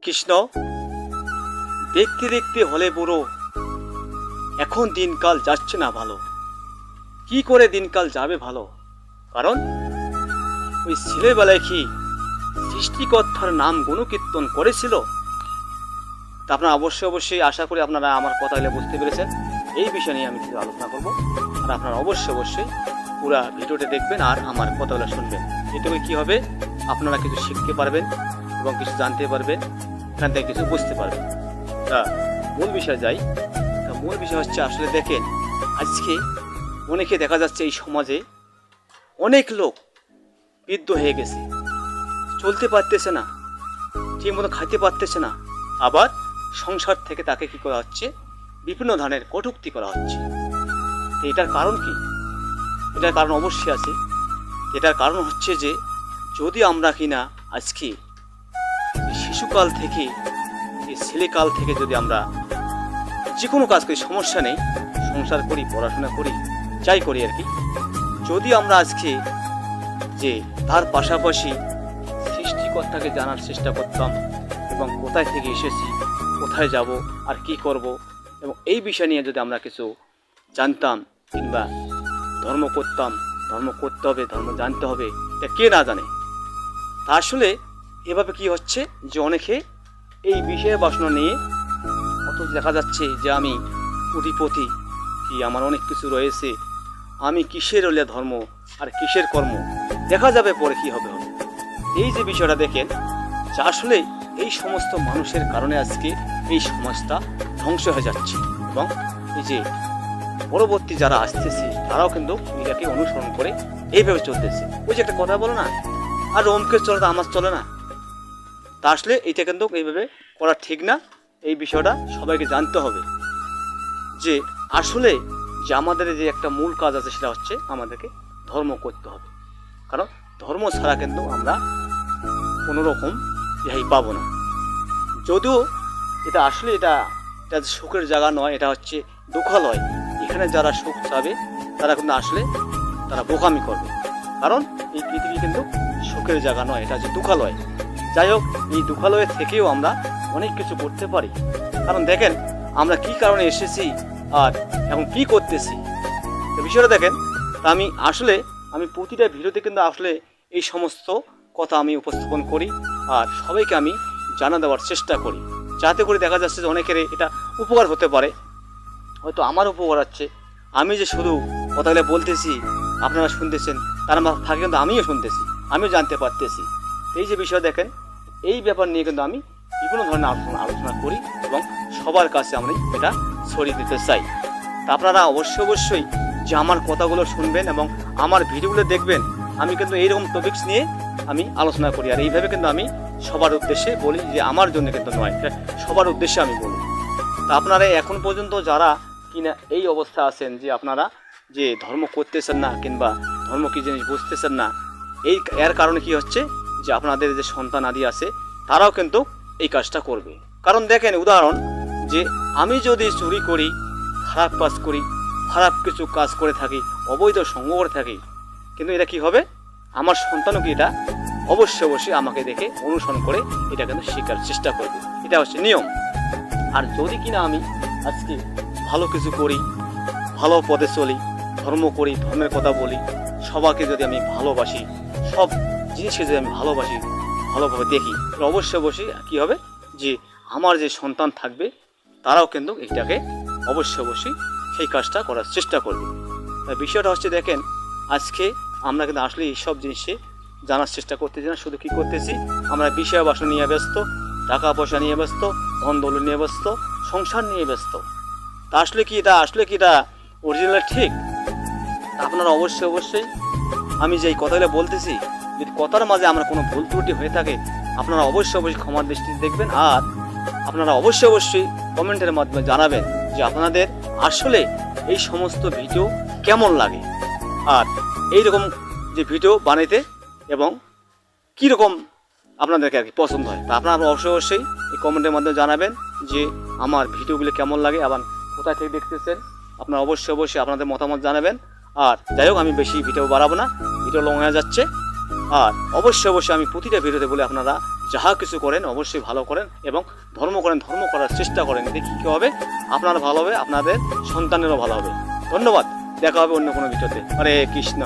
কৃষ্ণ দেখতে দেখতে হলে বুড়ো, এখন দিনকাল যাচ্ছে না ভালো। কি করে দিনকাল যাবে ভালো? কারণ ওই ছেলেবেলায় কি সৃষ্টিকর্তার নাম গুণকীর্তন করেছিল? তা আপনারা অবশ্যই আশা করি আপনারা আমার কথাগুলো বুঝতে পেরেছেন। এই বিষয় নিয়ে আমি কিছু আলোচনা করব, আর আপনারা অবশ্যই পুরা ভিডিওটা দেখবেন আর আমার কথাগুলো শুনবেন। এতে করে কী হবে, আপনারা কিছু শিখতে পারবেন এবং কিছু জানতে পারবেন, এখান থেকে কিছু বুঝতে পারবেন। তা মূল বিষয় যাই। তা মূল বিষয় হচ্ছে, আসলে দেখেন আজকে অনেকে দেখা যাচ্ছে এই সমাজে অনেক লোক বৃদ্ধ হয়ে গেছে, চলতে পারতেছে না, ঠিক মতো খাইতে পারতেছে না, আবার সংসার থেকে তাকে কি করা হচ্ছে, বিভিন্ন ধরনের কটূক্তি করা হচ্ছে। এটার কারণ কি? এটার কারণ অবশ্যই আছে। এটার কারণ হচ্ছে যে, যদি আমরা কিনা আজকে শিশুকাল থেকে ছেলেকাল থেকে যদি আমরা যে কোনো কাজ করি, সমস্যা নেই, সংসার করি, পড়াশোনা করি, যাই করি আর কি, যদি আমরা আজকে যে তার পাশাপাশি সৃষ্টিকর্তাকে জানার চেষ্টা করতাম এবং কোথায় থেকে এসেছি, কোথায় যাব আর কি করব, এবং এই বিষয় নিয়ে যদি আমরা কিছু জানতাম কিংবা ধর্ম করতাম, ধর্ম করতে হবে, ধর্ম জানতে হবে, এটা কে না জানে। তা আসলে এভাবে কি হচ্ছে যে, অনেকে এই বিষয়ে বাসনা নিয়ে অত দেখা যাচ্ছে যে আমি কোটিপতি, কি আমার অনেক কিছু রয়েছে, আমি কিসের হলে ধর্ম আর কিসের কর্ম, দেখা যাবে পরে কি হবে। এই যে বিষয়টা দেখেন, যা আসলে এই সমস্ত মানুষের কারণে আজকে এই সমাজটা ধ্বংস হয়ে যাচ্ছে, এবং এই যে পরবর্তী যারা আসতেছে তারাও কিন্তু এটাকে অনুসরণ করে এইভাবে চলতেছে। ওই যে একটা কথা বলো না, আর অমকের চলে তো আমার চলে না। তা আসলে এটা কিন্তু এইভাবে করা ঠিক না। এই বিষয়টা সবাইকে জানতে হবে যে আসলে যে আমাদের যে একটা মূল কাজ আছে, সেটা হচ্ছে আমাদেরকে ধর্ম করতে হবে। কারণ ধর্ম ছাড়া কিন্তু আমরা কোনোরকম রেহাই পাবো না। যদিও এটা আসলে এটা সুখের জায়গা নয়, এটা হচ্ছে দুঃখালয়। এখানে যারা সুখ চাবে তারা কিন্তু আসলে তারা বোকামি করবে। কারণ এই পৃথিবী কিন্তু সুখের জায়গা নয়, এটা হচ্ছে দুঃখালয়। যাই হোক, এই দুঃখালয়ের থেকেও আমরা অনেক কিছু করতে পারি। কারণ দেখেন আমরা কি কারণে এসেছি আর এখন কি করতেছি, বিষয়টা দেখেন। আমি প্রতিটা ভিডিওতে কিন্তু আসলে এই সমস্ত কথা আমি উপস্থাপন করি আর সবাইকে আমি জানা দেওয়ার চেষ্টা করি, যাতে করে দেখা যাচ্ছে যে অনেকের এটা উপকার হতে পারে। হয়তো আমার উপকার হচ্ছে, আমি যে শুধু কথাগুলো বলতেছি আপনারা শুনতেছেন, তার ফাঁকে কিন্তু আমিও শুনতেছি, আমিও জানতে পারতেছি। এই যে বিষয় দেখেন, এই ব্যাপার নিয়ে কিন্তু আমি বিভিন্ন ধরনের আলোচনা করি এবং সবার কাছে আমি এটা ছড়িয়ে দিতে চাই। তা আপনারা অবশ্যই যে আমার কথাগুলো শুনবেন এবং আমার ভিডিওগুলো দেখবেন। আমি কিন্তু এইরকম টপিকস নিয়ে আমি আলোচনা করি, আর এইভাবে কিন্তু আমি সবার উদ্দেশ্যে বলি, যে আমার জন্য কিন্তু নয়, সবার উদ্দেশ্যে আমি বলি। তা আপনারা এখন পর্যন্ত যারা কিনা এই অবস্থা আছেন যে আপনারা যে ধর্ম করতেছেন না কিংবা ধর্ম কী জিনিস বুঝতেছেন না, এর কারণে কি হচ্ছে যে আপনাদের যে সন্তান আদি আছে তারাও কিন্তু এই কাজটা করবে। কারণ দেখেন উদাহরণ, যে আমি যদি চুরি করি, খারাপ কাজ করি, খারাপ কিছু কাজ করে থাকি, অবৈধ সঙ্গ করে থাকি, কিন্তু এটা কি হবে, আমার সন্তানও কি এটা অবশ্যই আমাকে দেখে অনুসরণ করে এটা কিন্তু শেখার চেষ্টা করবে। এটা হচ্ছে নিয়ম। আর যদি কিনা আমি আজকে ভালো কিছু করি, ভালো পথে চলি, ধর্ম করি, ধর্মের কথা বলি, সবাইকে যদি আমি ভালোবাসি, সব জিনিসকে যদি আমি ভালোবাসি, ভালোভাবে দেখি, অবশ্যই কী হবে, যে আমার যে সন্তান থাকবে তারাও কিন্তু এটাকে অবশ্যই সেই কাজটা করার চেষ্টা করবে। তাই বিষয়টা হচ্ছে দেখেন, আজকে আমরা কিন্তু আসলে এইসব জিনিসে জানার চেষ্টা করতেছি না। শুধু কী করতেছি, আমরা বিষয় বাসন নিয়ে ব্যস্ত, টাকা পয়সা নিয়ে ব্যস্ত, ধন দৌলত নিয়ে ব্যস্ত, সংসার নিয়ে ব্যস্ত। তা আসলে কি এটা অরিজিনাল ঠিক? আপনারা অবশ্যই আমি যেই কথাগুলো বলতেছি, যদি কথার মাঝে আমার কোনো ভুল ত্রুটি হয়ে থাকে, আপনারা অবশ্যই ক্ষমার দৃষ্টিতে দেখবেন। আর আপনারা অবশ্যই কমেন্টের মাধ্যমে জানাবেন যে আপনাদের আসলে এই সমস্ত ভিডিও কেমন লাগে, আর এইরকম যে ভিডিও বানাইতে এবং কীরকম আপনাদেরকে আর কি পছন্দ হয়। তা আপনারা অবশ্যই এই কমেন্টের মাধ্যমে জানাবেন যে আমার ভিডিওগুলো কেমন লাগে, আবার কোথায় থেকে দেখতেছেন। আপনারা অবশ্যই আপনাদের মতামত জানাবেন। আর যাই হোক, আমি বেশি ভিডিও বাড়াবো না, ভিডিও লং হয়ে যাচ্ছে। আর অবশ্যই আমি প্রতিটা ভিডিওতে বলে আপনারা যাহা কিছু করেন অবশ্যই ভালো করেন এবং ধর্ম করেন, ধর্ম করার চেষ্টা করেন। এতে কী হবে, আপনার ভালো হবে, আপনাদের সন্তানেরও ভালো হবে। ধন্যবাদ, দেখা হবে অন্য কোনো ভিডিওতে। হরে কৃষ্ণ।